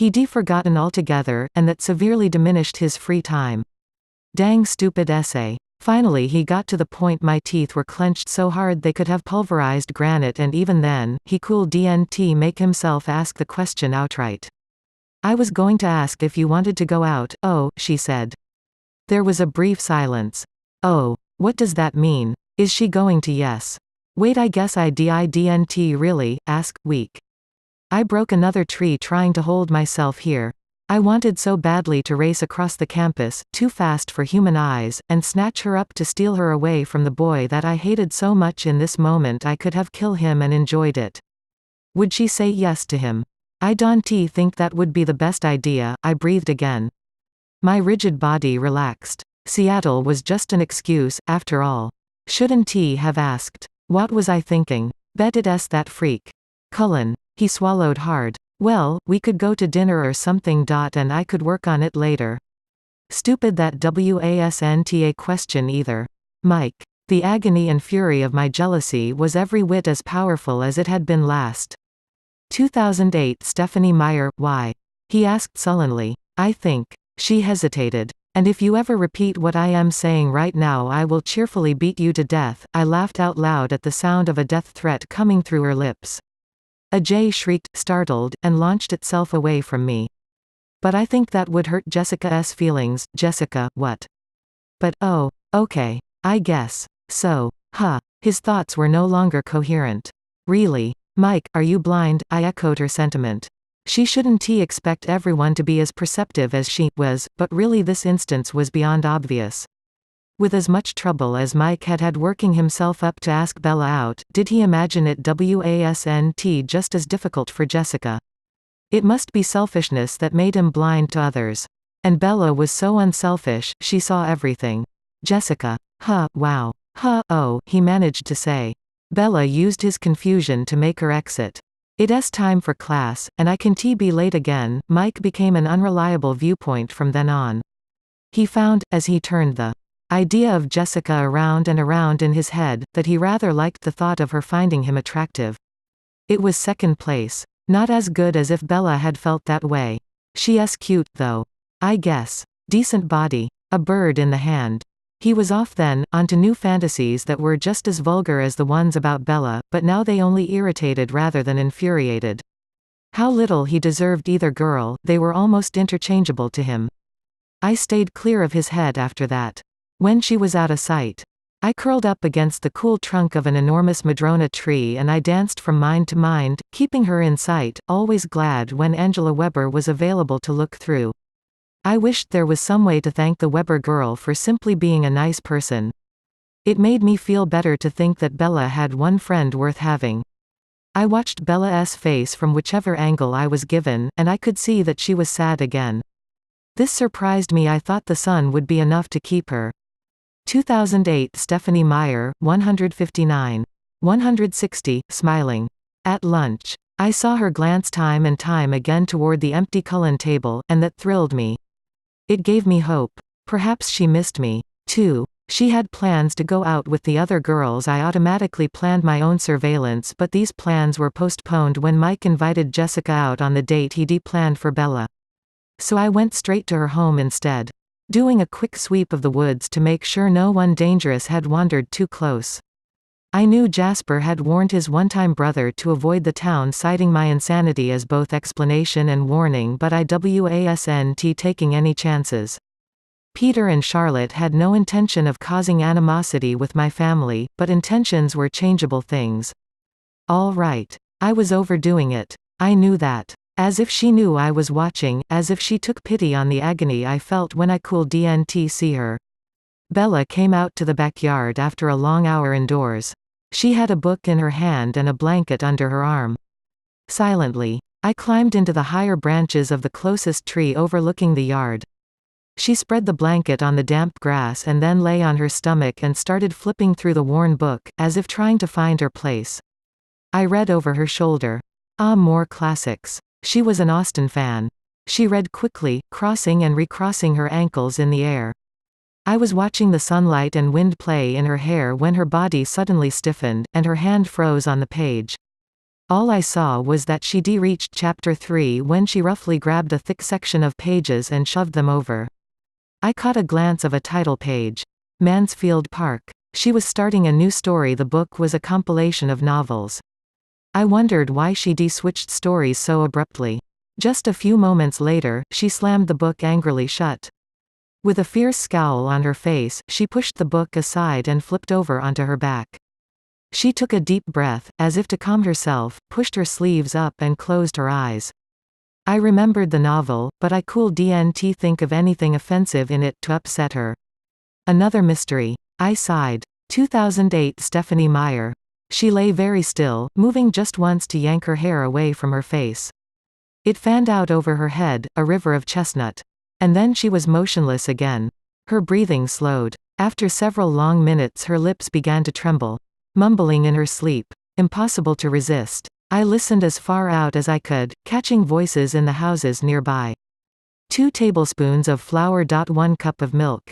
He'd forgotten altogether, and that severely diminished his free time. Dang stupid essay. Finally he got to the point my teeth were clenched so hard they could have pulverized granite, and even then, he couldn't make himself ask the question outright. I was going to ask if you wanted to go out. Oh, she said. There was a brief silence. Oh, what does that mean? Is she going to yes? Wait, I guess I didn't really ask, weak. I broke another tree trying to hold myself here. I wanted so badly to race across the campus, too fast for human eyes, and snatch her up to steal her away from the boy that I hated so much. In this moment I could have killed him and enjoyed it. Would she say yes to him? I don't think that would be the best idea. I breathed again. My rigid body relaxed. Seattle was just an excuse, after all. Shouldn't he have asked? What was I thinking? Bet it's that freak. Cullen. He swallowed hard. Well, we could go to dinner or something. And I could work on it later. Stupid that wasn't question either. Mike. The agony and fury of my jealousy was every whit as powerful as it had been last. 2008 Stephanie Meyer. Why? He asked sullenly. I think. She hesitated. And if you ever repeat what I am saying right now, I will cheerfully beat you to death. I laughed out loud at the sound of a death threat coming through her lips. A jay shrieked, startled, and launched itself away from me. But I think that would hurt Jessica's feelings. Jessica, what? But oh, okay. I guess. So. His thoughts were no longer coherent. Really? Mike, are you blind? I echoed her sentiment. She shouldn't expect everyone to be as perceptive as she was, but really this instance was beyond obvious. With as much trouble as Mike had had working himself up to ask Bella out, did he imagine it wasn't just as difficult for Jessica? It must be selfishness that made him blind to others. And Bella was so unselfish, she saw everything. Jessica. Wow. Oh, he managed to say. Bella used his confusion to make her exit. It's time for class, and I can't be late again. Mike became an unreliable viewpoint from then on. He found, as he turned the idea of Jessica around and around in his head, that he rather liked the thought of her finding him attractive. It was second place. Not as good as if Bella had felt that way. She's cute, though. I guess. Decent body. A bird in the hand. He was off then, onto new fantasies that were just as vulgar as the ones about Bella, but now they only irritated rather than infuriated. How little he deserved either girl, they were almost interchangeable to him. I stayed clear of his head after that. When she was out of sight, I curled up against the cool trunk of an enormous madrona tree and I danced from mind to mind, keeping her in sight, always glad when Angela Weber was available to look through. I wished there was some way to thank the Weber girl for simply being a nice person. It made me feel better to think that Bella had one friend worth having. I watched Bella's face from whichever angle I was given, and I could see that she was sad again. This surprised me. I thought the sun would be enough to keep her. 2008 Stephanie Meyer, 159. 160, smiling. At lunch. I saw her glance time and time again toward the empty Cullen table, and that thrilled me. It gave me hope. Perhaps she missed me, too. She had plans to go out with the other girls. I automatically planned my own surveillance, but these plans were postponed when Mike invited Jessica out on the date he'd planned for Bella. So I went straight to her home instead, doing a quick sweep of the woods to make sure no one dangerous had wandered too close. I knew Jasper had warned his one-time brother to avoid the town, citing my insanity as both explanation and warning, but I wasn't taking any chances. Peter and Charlotte had no intention of causing animosity with my family, but intentions were changeable things. All right. I was overdoing it. I knew that. As if she knew I was watching, as if she took pity on the agony I felt when I couldn't see her. Bella came out to the backyard after a long hour indoors. She had a book in her hand and a blanket under her arm. Silently, I climbed into the higher branches of the closest tree overlooking the yard. She spread the blanket on the damp grass and then lay on her stomach and started flipping through the worn book, as if trying to find her place. I read over her shoulder. More classics. She was an Austen fan. She read quickly, crossing and recrossing her ankles in the air. I was watching the sunlight and wind play in her hair when her body suddenly stiffened, and her hand froze on the page. All I saw was that she'd reached chapter 3 when she roughly grabbed a thick section of pages and shoved them over. I caught a glance of a title page. Mansfield Park. She was starting a new story. The book was a compilation of novels. I wondered why she'd switched stories so abruptly. Just a few moments later, she slammed the book angrily shut. With a fierce scowl on her face, she pushed the book aside and flipped over onto her back. She took a deep breath, as if to calm herself, pushed her sleeves up and closed her eyes. I remembered the novel, but I couldn't think of anything offensive in it to upset her. Another mystery. I sighed. 2008 Stephanie Meyer. She lay very still, moving just once to yank her hair away from her face. It fanned out over her head, a river of chestnut. And then she was motionless again. Her breathing slowed. After several long minutes her lips began to tremble. Mumbling in her sleep. Impossible to resist. I listened as far out as I could, catching voices in the houses nearby. 2 tablespoons of flour. 1 cup of milk.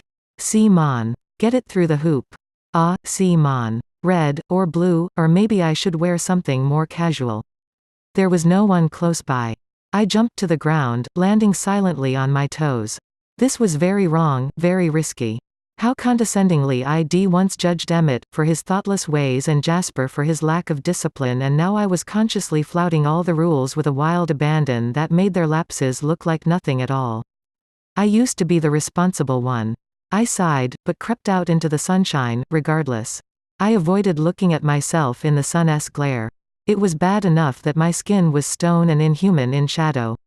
Mon. Get it through the hoop. Mon. Red, or blue, or maybe I should wear something more casual. There was no one close by. I jumped to the ground, landing silently on my toes. This was very wrong, very risky. How condescendingly I'd once judged Emmett for his thoughtless ways and Jasper for his lack of discipline, and now I was consciously flouting all the rules with a wild abandon that made their lapses look like nothing at all. I used to be the responsible one. I sighed, but crept out into the sunshine, regardless. I avoided looking at myself in the sun's glare. It was bad enough that my skin was stone and inhuman in shadow.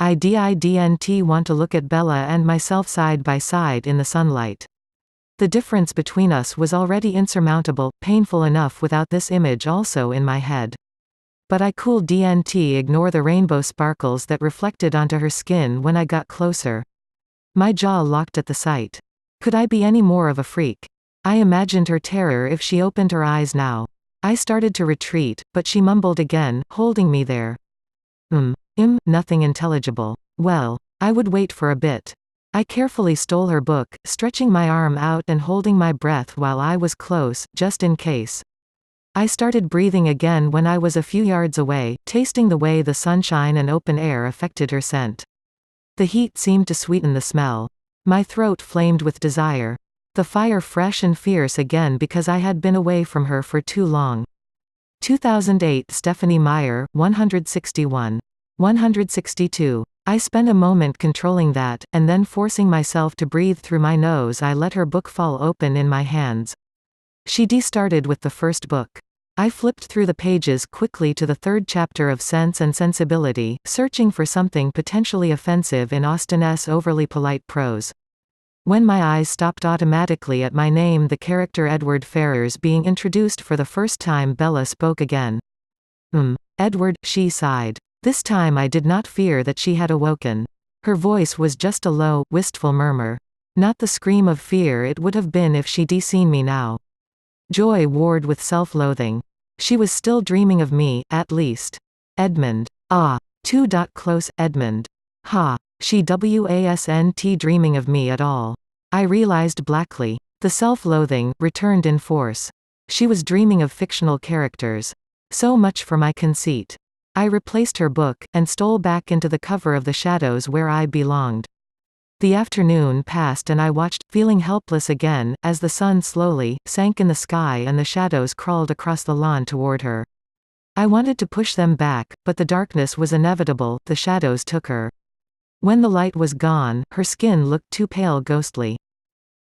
I didn't want to look at Bella and myself side by side in the sunlight. The difference between us was already insurmountable, painful enough without this image also in my head. But I couldn't ignore the rainbow sparkles that reflected onto her skin when I got closer. My jaw locked at the sight. Could I be any more of a freak? I imagined her terror if she opened her eyes now. I started to retreat, but she mumbled again, holding me there. Nothing intelligible. Well, I would wait for a bit. I carefully stole her book, stretching my arm out and holding my breath while I was close, just in case. I started breathing again when I was a few yards away, tasting the way the sunshine and open air affected her scent. The heat seemed to sweeten the smell. My throat flamed with desire. The fire fresh and fierce again because I had been away from her for too long. 2008 Stephanie Meyer, 161. 162. I spent a moment controlling that, and then forcing myself to breathe through my nose I let her book fall open in my hands. She started with the first book. I flipped through the pages quickly to the 3rd chapter of Sense and Sensibility, searching for something potentially offensive in Austen's overly polite prose. When my eyes stopped automatically at my name, the character Edward Ferrars being introduced for the first time, Bella spoke again. Edward, she sighed. This time I did not fear that she had awoken. Her voice was just a low, wistful murmur. Not the scream of fear it would have been if she'd seen me now. Joy warred with self-loathing. She was still dreaming of me, at least. Edmund. Close, Edmund. She wasn't dreaming of me at all. I realized blackly. The self-loathing returned in force. She was dreaming of fictional characters. So much for my conceit. I replaced her book, and stole back into the cover of the shadows where I belonged. The afternoon passed and I watched, feeling helpless again, as the sun slowly sank in the sky and the shadows crawled across the lawn toward her. I wanted to push them back, but the darkness was inevitable, the shadows took her. When the light was gone, her skin looked too pale, ghostly.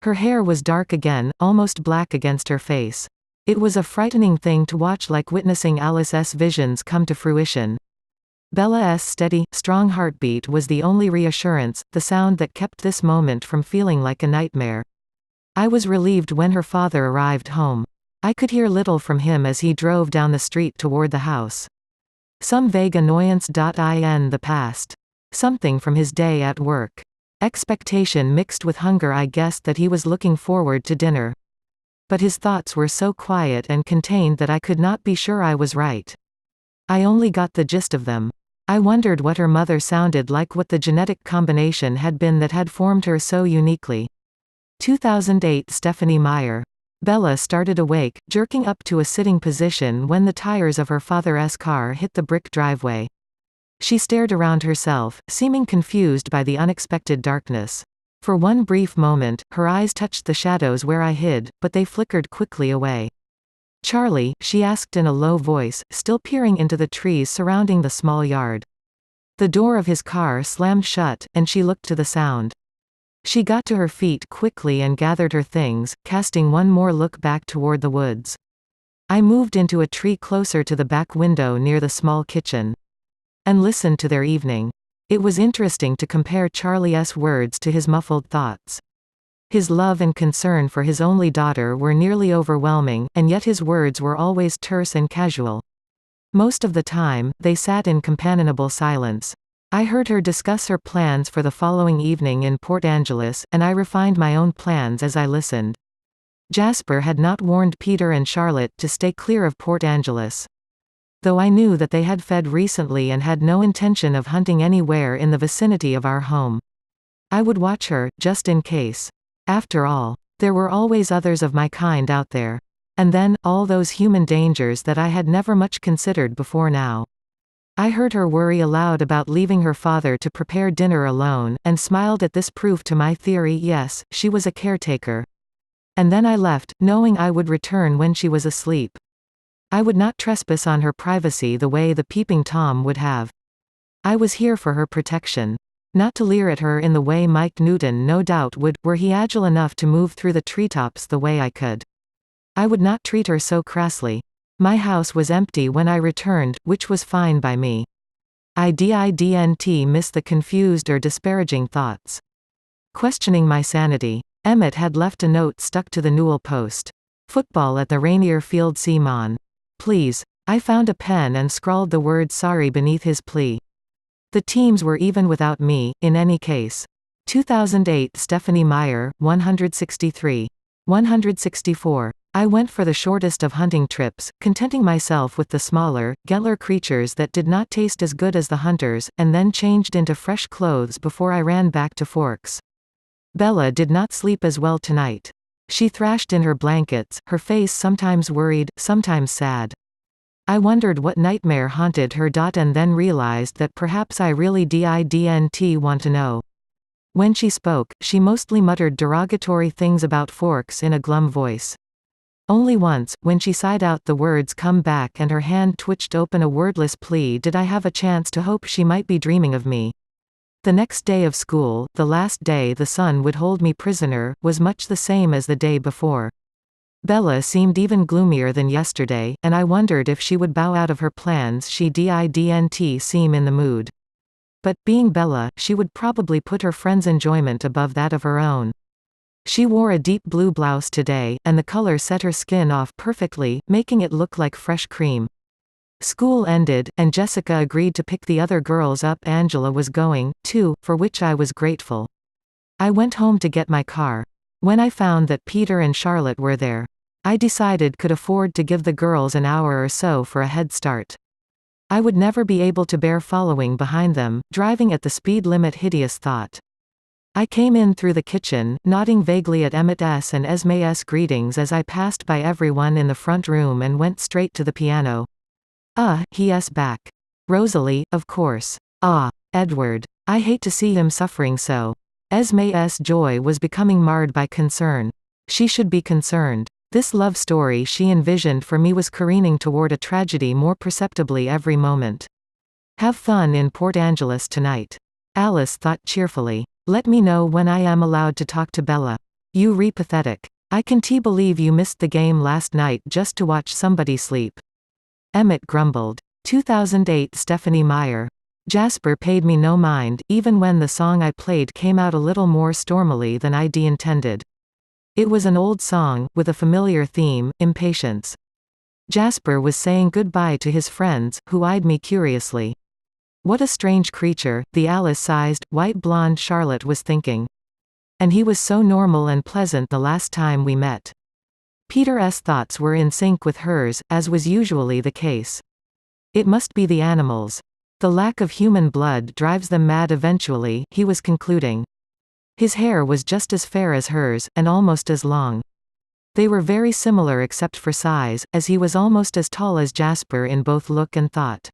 Her hair was dark again, almost black against her face. It was a frightening thing to watch, like witnessing Alice's visions come to fruition. Bella's steady, strong heartbeat was the only reassurance, the sound that kept this moment from feeling like a nightmare. I was relieved when her father arrived home. I could hear little from him as he drove down the street toward the house. Some vague annoyance in the past. Something from his day at work. Expectation mixed with hunger. I guessed that he was looking forward to dinner. But his thoughts were so quiet and contained that I could not be sure I was right. I only got the gist of them. I wondered what her mother sounded like, what the genetic combination had been that had formed her so uniquely. 2008 Stephanie Meyer. Bella started awake, jerking up to a sitting position when the tires of her father's car hit the brick driveway. She stared around herself, seeming confused by the unexpected darkness. For one brief moment, her eyes touched the shadows where I hid, but they flickered quickly away. "Charlie?" she asked in a low voice, still peering into the trees surrounding the small yard. The door of his car slammed shut, and she looked to the sound. She got to her feet quickly and gathered her things, casting one more look back toward the woods. I moved into a tree closer to the back window near the small kitchen. And listened to their evening. It was interesting to compare Charlie's words to his muffled thoughts. His love and concern for his only daughter were nearly overwhelming, and yet his words were always terse and casual. Most of the time, they sat in companionable silence. I heard her discuss her plans for the following evening in Port Angeles, and I refined my own plans as I listened. Jasper had not warned Peter and Charlotte to stay clear of Port Angeles. Though I knew that they had fed recently and had no intention of hunting anywhere in the vicinity of our home. I would watch her, just in case. After all, there were always others of my kind out there. And then, all those human dangers that I had never much considered before now. I heard her worry aloud about leaving her father to prepare dinner alone, and smiled at this proof to my theory. Yes, she was a caretaker. And then I left, knowing I would return when she was asleep. I would not trespass on her privacy the way the peeping Tom would have. I was here for her protection. Not to leer at her in the way Mike Newton no doubt would, were he agile enough to move through the treetops the way I could. I would not treat her so crassly. My house was empty when I returned, which was fine by me. I didn't miss the confused or disparaging thoughts. Questioning my sanity. Emmett had left a note stuck to the newel post. Football at the Rainier Field. Simon. Please. I found a pen and scrawled the word sorry beneath his plea. The teams were even without me, in any case. 2008 Stephanie Meyer, 163. 164. I went for the shortest of hunting trips, contenting myself with the smaller, gentler creatures that did not taste as good as the hunters, and then changed into fresh clothes before I ran back to Forks. Bella did not sleep as well tonight. She thrashed in her blankets, her face sometimes worried, sometimes sad. I wondered what nightmare haunted her. And then realized that perhaps I really didn't want to know. When she spoke, she mostly muttered derogatory things about Forks in a glum voice. Only once, when she sighed out the words "come back" and her hand twitched open a wordless plea, did I have a chance to hope she might be dreaming of me. The next day of school, the last day the sun would hold me prisoner, was much the same as the day before. Bella seemed even gloomier than yesterday, and I wondered if she would bow out of her plans. She didn't seem in the mood. But, being Bella, she would probably put her friend's enjoyment above that of her own. She wore a deep blue blouse today, and the color set her skin off perfectly, making it look like fresh cream. School ended, and Jessica agreed to pick the other girls up. Angela was going, too, for which I was grateful. I went home to get my car. When I found that Peter and Charlotte were there, I decided could afford to give the girls an hour or so for a head start. I would never be able to bear following behind them, driving at the speed limit. Hideous thought. I came in through the kitchen, nodding vaguely at Emmett's and Esme's greetings as I passed by everyone in the front room and went straight to the piano. He's back. Rosalie, of course. Edward. I hate to see him suffering so. Esme's joy was becoming marred by concern. She should be concerned. This love story she envisioned for me was careening toward a tragedy more perceptibly every moment. Have fun in Port Angeles tonight. Alice thought cheerfully. Let me know when I am allowed to talk to Bella. You pathetic. I can't believe you missed the game last night just to watch somebody sleep. Emmett grumbled. 2008 Stephanie Meyer. Jasper paid me no mind, even when the song I played came out a little more stormily than I'd intended. It was an old song, with a familiar theme, impatience. Jasper was saying goodbye to his friends, who eyed me curiously. What a strange creature, the Alice-sized, white-blonde Charlotte was thinking. And he was so normal and pleasant the last time we met. Peter's thoughts were in sync with hers, as was usually the case. It must be the animals. The lack of human blood drives them mad eventually, he was concluding. His hair was just as fair as hers, and almost as long. They were very similar except for size, as he was almost as tall as Jasper in both look and thought.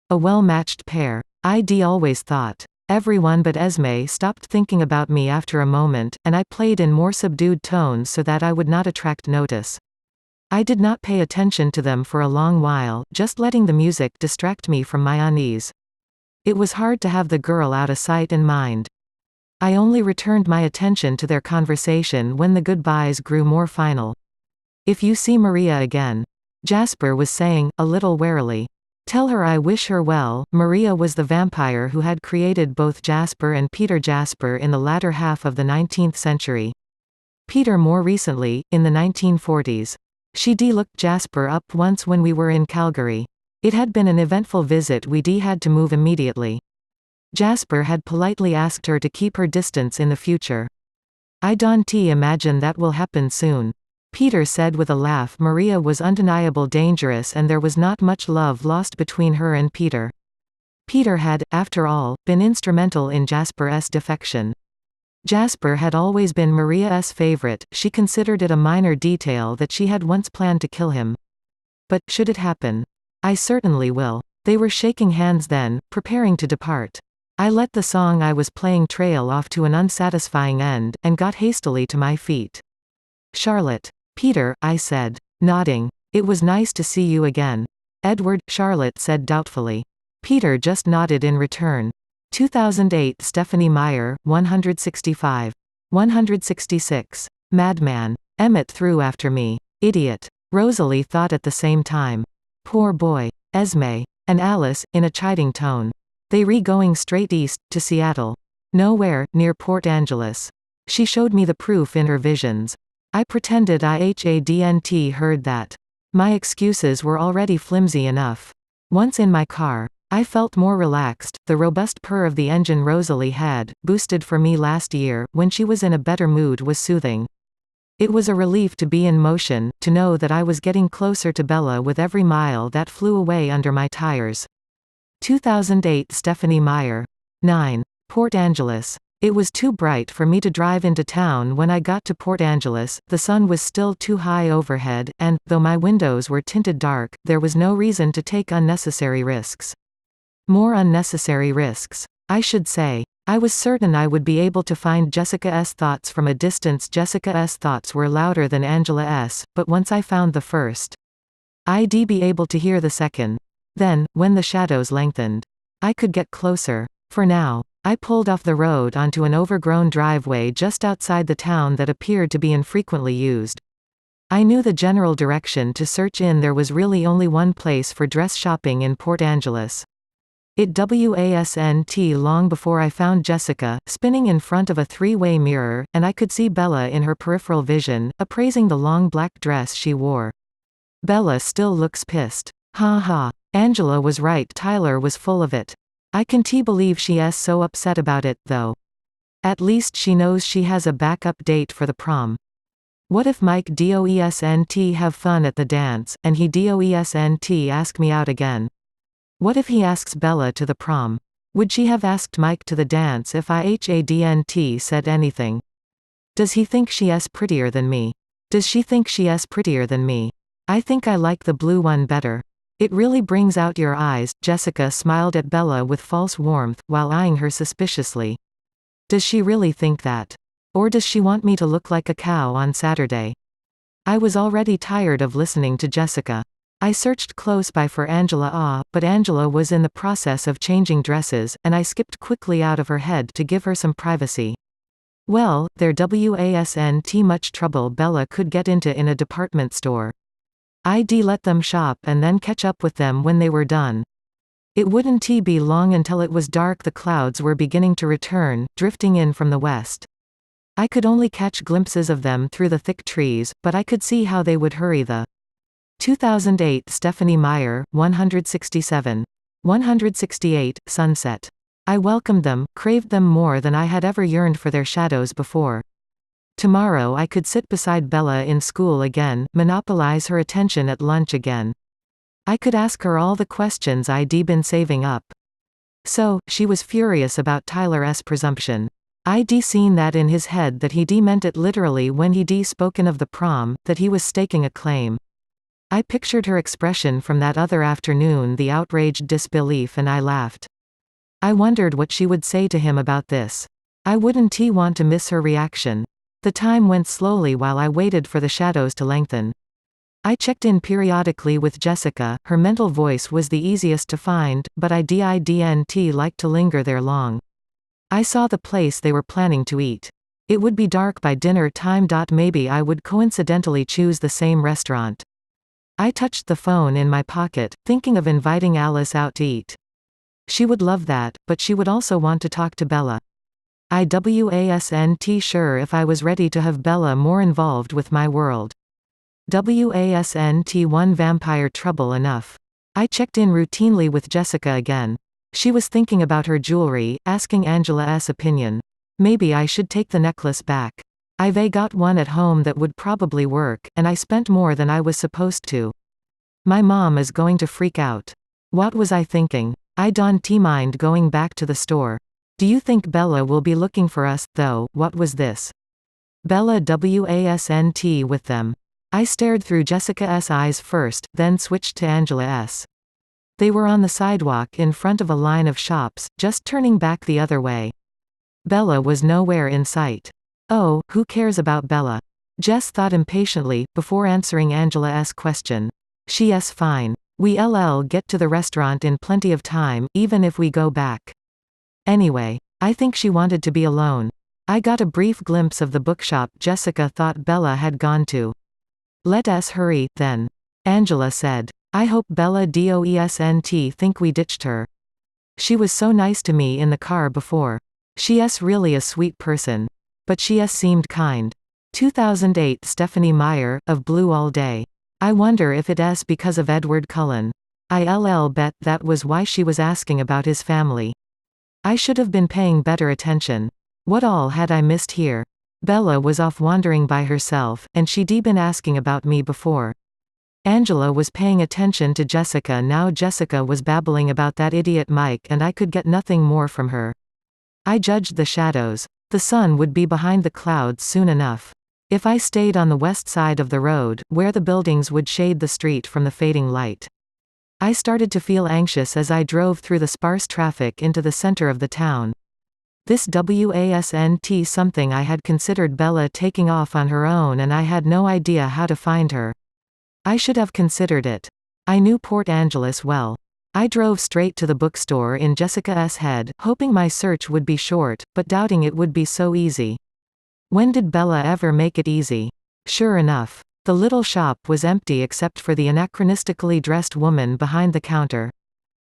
A well-matched pair. I'd always thought. Everyone but Esme stopped thinking about me after a moment, and I played in more subdued tones so that I would not attract notice. I did not pay attention to them for a long while, just letting the music distract me from my unease. It was hard to have the girl out of sight and mind. I only returned my attention to their conversation when the goodbyes grew more final. "If you see Maria again," Jasper was saying, a little warily. "Tell her I wish her well." Maria was the vampire who had created both Jasper and Peter Jasper in the latter half of the 19th century. Peter more recently, in the 1940s. She'd looked Jasper up once when we were in Calgary. It had been an eventful visit. We'd had to move immediately. Jasper had politely asked her to keep her distance in the future. "I don't imagine that will happen soon," Peter said with a laugh. Maria was undeniable dangerous, and there was not much love lost between her and Peter. Peter had, after all, been instrumental in Jasper's defection. Jasper had always been Maria's favorite. She considered it a minor detail that she had once planned to kill him. But, should it happen? "I certainly will." They were shaking hands then, preparing to depart. I let the song I was playing trail off to an unsatisfying end, and got hastily to my feet. "Charlotte." "Peter," I said, nodding. "It was nice to see you again." "Edward," Charlotte said doubtfully. Peter just nodded in return. 2008 Stephanie Meyer, 165. 166. "Madman. Emmett threw after me. Idiot." Rosalie thought at the same time. "Poor boy. Esme." And Alice, in a chiding tone. "They going straight east, to Seattle. Nowhere, near Port Angeles." She showed me the proof in her visions. I pretended I hadn't heard that. My excuses were already flimsy enough. Once in my car, I felt more relaxed. The robust purr of the engine Rosalie had boosted for me last year, when she was in a better mood, was soothing. It was a relief to be in motion, to know that I was getting closer to Bella with every mile that flew away under my tires. 2008 Stephanie Meyer. 9. Port Angeles. It was too bright for me to drive into town when I got to Port Angeles. The sun was still too high overhead, and, though my windows were tinted dark, there was no reason to take unnecessary risks. More unnecessary risks, I should say. I was certain I would be able to find Jessica's thoughts from a distance. Jessica's thoughts were louder than Angela's, but once I found the first, I'd be able to hear the second. Then, when the shadows lengthened, I could get closer. For now, I pulled off the road onto an overgrown driveway just outside the town that appeared to be infrequently used. I knew the general direction to search in. There was really only one place for dress shopping in Port Angeles. It wasn't long before I found Jessica, spinning in front of a three-way mirror, and I could see Bella in her peripheral vision, appraising the long black dress she wore. "Bella still looks pissed. Ha ha. Angela was right. Tyler was full of it. I can't believe she's so upset about it, though. At least she knows she has a backup date for the prom. What if Mike doesn't have fun at the dance, and he doesn't ask me out again? What if he asks Bella to the prom? Would she have asked Mike to the dance if I hadn't said anything? Does he think she's prettier than me? Does she think she's prettier than me? I think I like the blue one better. It really brings out your eyes." Jessica smiled at Bella with false warmth, while eyeing her suspiciously. Does she really think that? Or does she want me to look like a cow on Saturday? I was already tired of listening to Jessica. I searched close by for Angela, but Angela was in the process of changing dresses, and I skipped quickly out of her head to give her some privacy. Well, there wasn't much trouble Bella could get into in a department store. I'd let them shop and then catch up with them when they were done. It wouldn't be long until it was dark. The clouds were beginning to return, drifting in from the west. I could only catch glimpses of them through the thick trees, but I could see how they would hurry. The 2008 Stephanie Meyer, 167. 168, Sunset. I welcomed them, craved them more than I had ever yearned for their shadows before. Tomorrow I could sit beside Bella in school again, monopolize her attention at lunch again. I could ask her all the questions I'd been saving up. So, she was furious about Tyler's presumption. I'd seen that in his head, that he meant it literally when he'd spoken of the prom, that he was staking a claim. I pictured her expression from that other afternoon, the outraged disbelief, and I laughed. I wondered what she would say to him about this. I wouldn't want to miss her reaction. The time went slowly while I waited for the shadows to lengthen. I checked in periodically with Jessica. Her mental voice was the easiest to find, but I didn't like to linger there long. I saw the place they were planning to eat. It would be dark by dinner time. Maybe I would coincidentally choose the same restaurant. I touched the phone in my pocket, thinking of inviting Alice out to eat. She would love that, but she would also want to talk to Bella. I wasn't sure if I was ready to have Bella more involved with my world. Wasn't one vampire trouble enough? I checked in routinely with Jessica again. She was thinking about her jewelry, asking Angela's opinion. Maybe I should take the necklace back. I've got one at home that would probably work, and I spent more than I was supposed to. My mom is going to freak out. What was I thinking? I don't mind going back to the store. Do you think Bella will be looking for us, though? What was this? Bella wasn't with them. I stared through Jessica's eyes first, then switched to Angela's. They were on the sidewalk in front of a line of shops, just turning back the other way. Bella was nowhere in sight. Oh, who cares about Bella? Jess thought impatiently, before answering Angela's question. She's fine. We'll get to the restaurant in plenty of time, even if we go back. Anyway, I think she wanted to be alone. I got a brief glimpse of the bookshop Jessica thought Bella had gone to. Let us hurry, then. Angela said. I hope Bella doesn't think we ditched her. She was so nice to me in the car before. She's really a sweet person. But she seemed kind. 2008 Stephanie Meyer, of Blue All Day. I wonder if it's because of Edward Cullen. I'll bet that was why she was asking about his family. I should have been paying better attention. What all had I missed here? Bella was off wandering by herself, and she'd been asking about me before. Angela was paying attention to Jessica now. Jessica was babbling about that idiot Mike, and I could get nothing more from her. I judged the shadows. The sun would be behind the clouds soon enough. If I stayed on the west side of the road, where the buildings would shade the street from the fading light. I started to feel anxious as I drove through the sparse traffic into the center of the town. This wasn't something I had considered. Bella taking off on her own, and I had no idea how to find her. I should have considered it. I knew Port Angeles well. I drove straight to the bookstore in Jessica's head, hoping my search would be short, but doubting it would be so easy. When did Bella ever make it easy? Sure enough. The little shop was empty except for the anachronistically dressed woman behind the counter.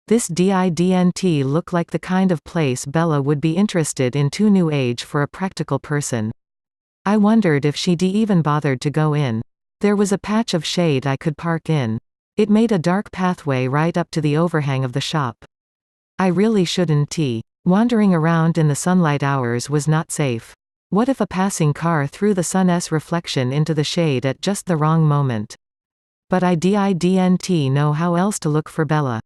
This didn't look like the kind of place Bella would be interested in. Too new age for a practical person. I wondered if she'd even bothered to go in. There was a patch of shade I could park in. It made a dark pathway right up to the overhang of the shop. I really shouldn't. Wandering around in the sunlight hours was not safe. What if a passing car threw the sun's reflection into the shade at just the wrong moment? But I didn't know how else to look for Bella.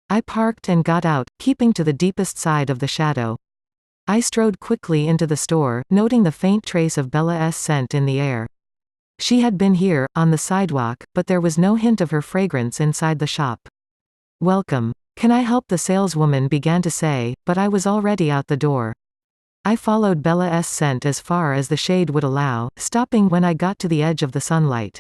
I parked and got out, keeping to the deepest side of the shadow. I strode quickly into the store, noting the faint trace of Bella's scent in the air. She had been here, on the sidewalk, but there was no hint of her fragrance inside the shop. Welcome. Can I help? The saleswoman began to say, but I was already out the door. I followed Bella's scent as far as the shade would allow, stopping when I got to the edge of the sunlight.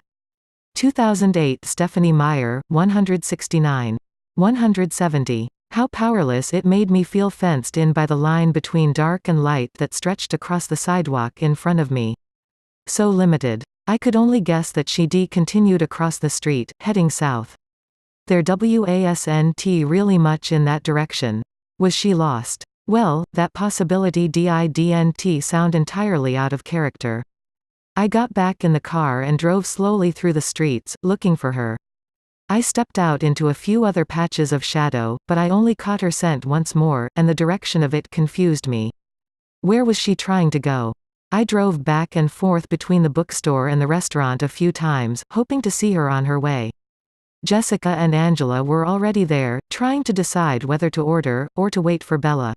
2008 Stephanie Meyer, 169. 170. How powerless it made me feel, fenced in by the line between dark and light that stretched across the sidewalk in front of me. So limited. I could only guess that she continued across the street, heading south. There wasn't really much in that direction. Was she lost? Well, that possibility didn't sound entirely out of character. I got back in the car and drove slowly through the streets, looking for her. I stepped out into a few other patches of shadow, but I only caught her scent once more, and the direction of it confused me. Where was she trying to go? I drove back and forth between the bookstore and the restaurant a few times, hoping to see her on her way. Jessica and Angela were already there, trying to decide whether to order, or to wait for Bella.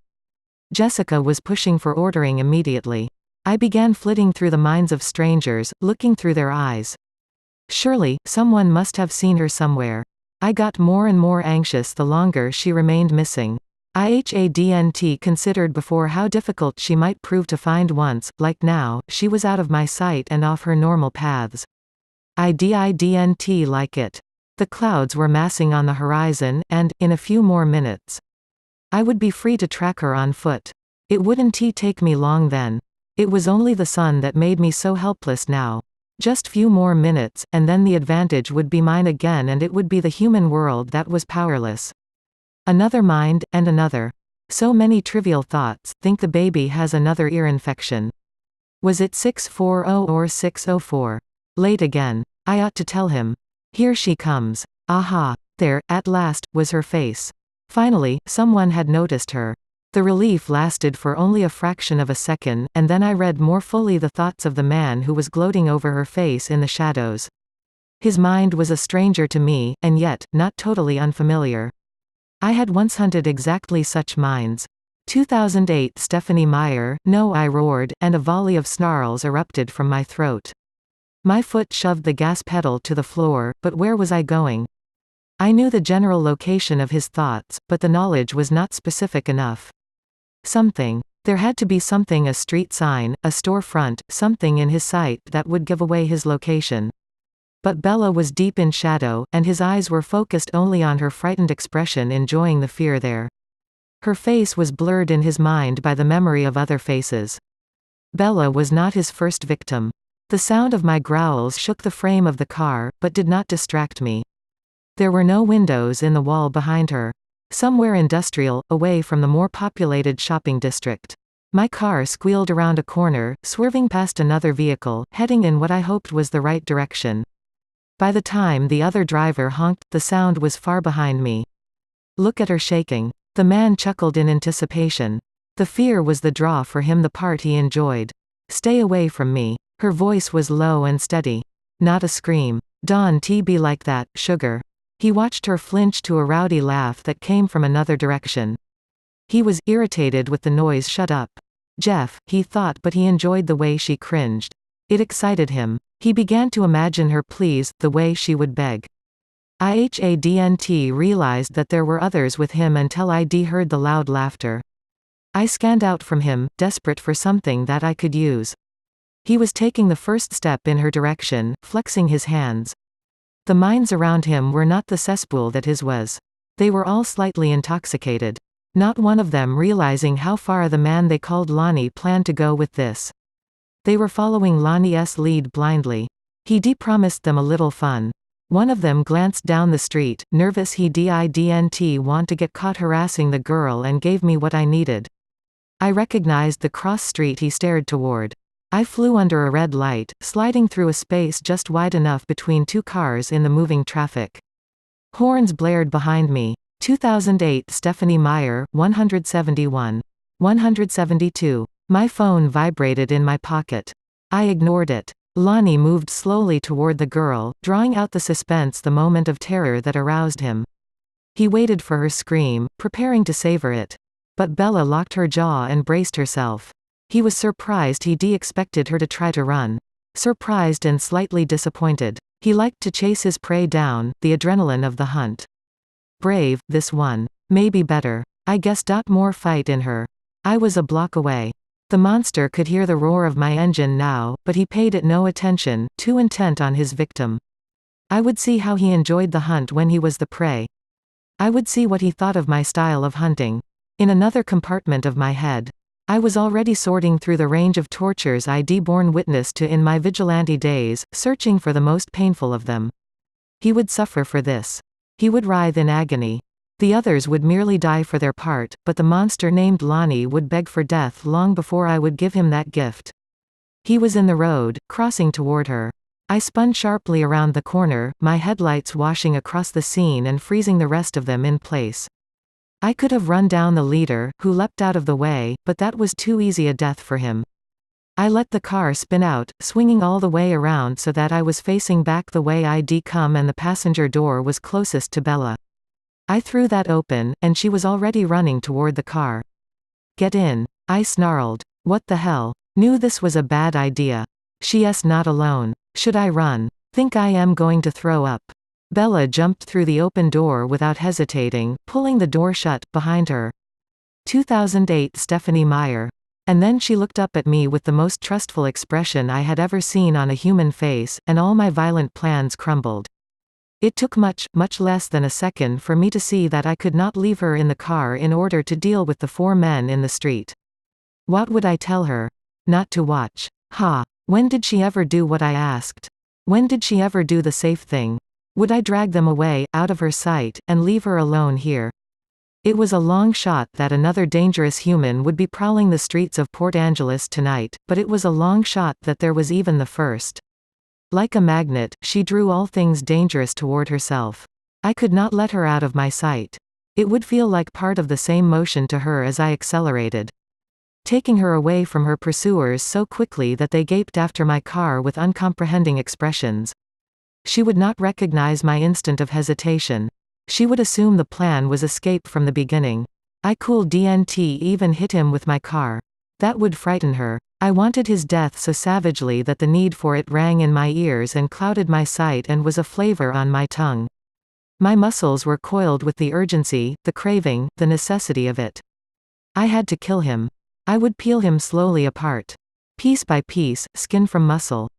Jessica was pushing for ordering immediately. I began flitting through the minds of strangers, looking through their eyes. Surely, someone must have seen her somewhere. I got more and more anxious the longer she remained missing. I hadn't considered before how difficult she might prove to find once, like now, she was out of my sight and off her normal paths. I didn't like it. The clouds were massing on the horizon, and, in a few more minutes, I would be free to track her on foot. It wouldn't take me long then. It was only the sun that made me so helpless now. Just few more minutes, and then the advantage would be mine again, and it would be the human world that was powerless. Another mind, and another. So many trivial thoughts. Think the baby has another ear infection. Was it 6:40 or 6:04? Late again. I ought to tell him. Here she comes. Aha. There, at last, was her face. Finally, someone had noticed her. The relief lasted for only a fraction of a second, and then I read more fully the thoughts of the man who was gloating over her face in the shadows. His mind was a stranger to me, and yet, not totally unfamiliar. I had once hunted exactly such minds. 2008 Stephanie Meyer, no, I roared, and a volley of snarls erupted from my throat. My foot shoved the gas pedal to the floor, but where was I going? I knew the general location of his thoughts, but the knowledge was not specific enough. Something. There had to be something, a street sign, a storefront, something in his sight that would give away his location. But Bella was deep in shadow, and his eyes were focused only on her frightened expression, enjoying the fear there. Her face was blurred in his mind by the memory of other faces. Bella was not his first victim. The sound of my growls shook the frame of the car, but did not distract me. There were no windows in the wall behind her. Somewhere industrial, away from the more populated shopping district. My car squealed around a corner, swerving past another vehicle, heading in what I hoped was the right direction. By the time the other driver honked, the sound was far behind me. Look at her shaking. The man chuckled in anticipation. The fear was the draw for him, the part he enjoyed. Stay away from me. Her voice was low and steady. Not a scream. Don't be like that, sugar. He watched her flinch to a rowdy laugh that came from another direction. He was irritated with the noise. Shut up. Jeff, he thought, but he enjoyed the way she cringed. It excited him. He began to imagine her pleas, the way she would beg. I hadn't realized that there were others with him until I'd heard the loud laughter. I scanned out from him, desperate for something that I could use. He was taking the first step in her direction, flexing his hands. The minds around him were not the cesspool that his was. They were all slightly intoxicated. Not one of them realizing how far the man they called Lonnie planned to go with this. They were following Lonnie's lead blindly. He promised them a little fun. One of them glanced down the street, nervous. He didn't want to get caught harassing the girl, and gave me what I needed. I recognized the cross street he stared toward. I flew under a red light, sliding through a space just wide enough between two cars in the moving traffic. Horns blared behind me. 2008 Stephanie Meyer, 171. 172. My phone vibrated in my pocket. I ignored it. Lonnie moved slowly toward the girl, drawing out the suspense, the moment of terror that aroused him. He waited for her scream, preparing to savor it. But Bella locked her jaw and braced herself. He was surprised. He expected her to try to run. Surprised and slightly disappointed. He liked to chase his prey down, the adrenaline of the hunt. Brave, this one. Maybe better. I guessed. More fight in her. I was a block away. The monster could hear the roar of my engine now, but he paid it no attention, too intent on his victim. I would see how he enjoyed the hunt when he was the prey. I would see what he thought of my style of hunting. In another compartment of my head, I was already sorting through the range of tortures I'd borne witness to in my vigilante days, searching for the most painful of them. He would suffer for this. He would writhe in agony. The others would merely die for their part, but the monster named Lonnie would beg for death long before I would give him that gift. He was in the road, crossing toward her. I spun sharply around the corner, my headlights washing across the scene and freezing the rest of them in place. I could have run down the leader, who leapt out of the way, but that was too easy a death for him. I let the car spin out, swinging all the way around so that I was facing back the way I'd come, and the passenger door was closest to Bella. I threw that open, and she was already running toward the car. Get in. I snarled. What the hell? Knew this was a bad idea. She's not alone. Should I run? Think I am going to throw up. Bella jumped through the open door without hesitating, pulling the door shut behind her. 2008 Stephanie Meyer. And then she looked up at me with the most trustful expression I had ever seen on a human face, and all my violent plans crumbled. It took much less than a second for me to see that I could not leave her in the car in order to deal with the 4 men in the street. What would I tell her? Not to watch. Ha! When did she ever do what I asked? When did she ever do the safe thing? Would I drag them away, out of her sight, and leave her alone here? It was a long shot that another dangerous human would be prowling the streets of Port Angeles tonight, but it was a long shot that there was even the first. Like a magnet, she drew all things dangerous toward herself. I could not let her out of my sight. It would feel like part of the same motion to her as I accelerated, taking her away from her pursuers so quickly that they gaped after my car with uncomprehending expressions. She would not recognize my instant of hesitation. She would assume the plan was escape from the beginning. I couldn't even hit him with my car. That would frighten her. I wanted his death so savagely that the need for it rang in my ears and clouded my sight and was a flavor on my tongue. My muscles were coiled with the urgency, the craving, the necessity of it. I had to kill him. I would peel him slowly apart. Piece by piece, skin from muscle.